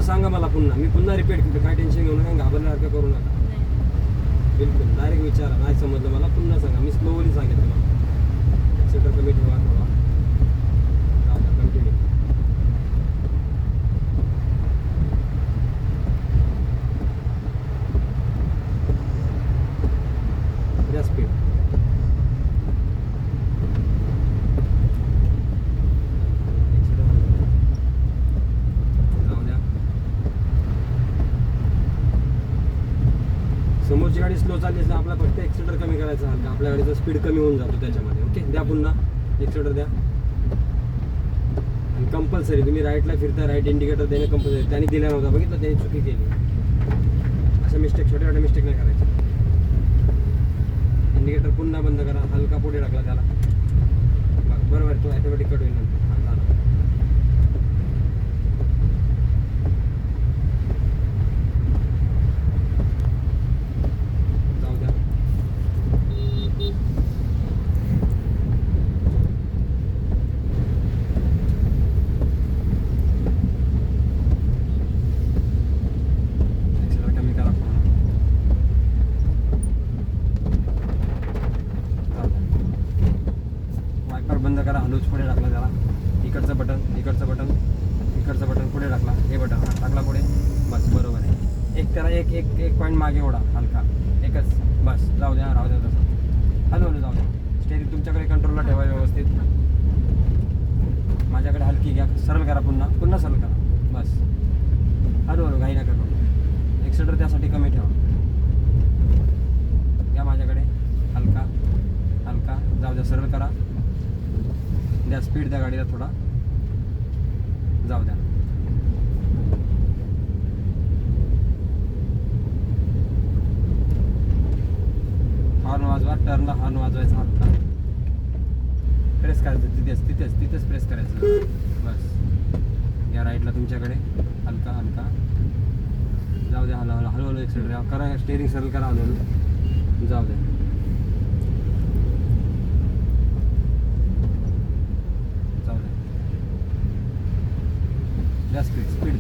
सांगा मला पुन्हा, मी पुन्हा रिपीट करतो. काय टेन्शन घेऊ नका, घाबरल्यासारखं करू नका. बिलकुल डायरेक्ट विचारा, नाही समजलं मला पुन्हा सांगा. मी स्लोली सांगेन तुम्हाला. एक्सिलेटर कमी ठेवा थोडा. कंटिन्यू. द्या स्पीड. समोरची गाडी स्लो चालली असली आपला फक्त एक्सिलेटर कमी करायचा हलका, आपल्या गाडीचा स्पीड कमी होऊन जातो त्याच्यामध्ये. ओके, द्या पुन्हा एक्सिलेटर द्या. आणि कंपल्सरी तुम्ही राईटला फिरता, राईट इंडिकेटर देणे कंपल्सरी. त्यांनी दिला नव्हता, बघितलं, त्यांनी चुकी केली. अशा मिस्टेक, छोट्या छोट्या मिस्टेक नाही करायच्या. इंडिकेटर पुन्हा बंद करा, हलका पुढे टाकला त्याला, बरोबर, तो ॲटोमॅटिक कट होईल नंतर. हां, झालं. बंद करा, हलूच पुढे टाकला त्याला. इकडचं बटन, इकडचं बटन, इकडचं बटन पुढे टाकला. हे बटन हा टाकला पुढे, बस बरोबर आहे. एक त्याला एक एक एक पॉईंट मागे ओढा हलका, एकच, बस. जाऊ द्या, राहू द्या तसं. हलू जाऊ द्या. स्टेरिंग तुमच्याकडे कंट्रोलला ठेवा व्यवस्थित. माझ्याकडे हलकी घ्या, सरळ करा, पुन्हा पुन्हा सरळ करा, बस. हलू घाई नका करू. एक्सिलेटर त्यासाठी कमी ठेवा. घ्या माझ्याकडे, हलका हलका, जाऊ द्या, सरळ करा. द्या स्पीड, द्या गाडीला थोडा, जाऊ द्या. हॉर्न वाजवा, टर्नला हॉर्न वाजवायचा हलका. प्रेस करायचं, तिथेच प्रेस करायचं, बस. या राईटला तुमच्याकडे, हलका हलका, जाऊ द्या. हळूहळू एक्सिलेटर करा, स्टेरिंग सरळ करा, हळूहळू, जाऊ द्या. स्पीड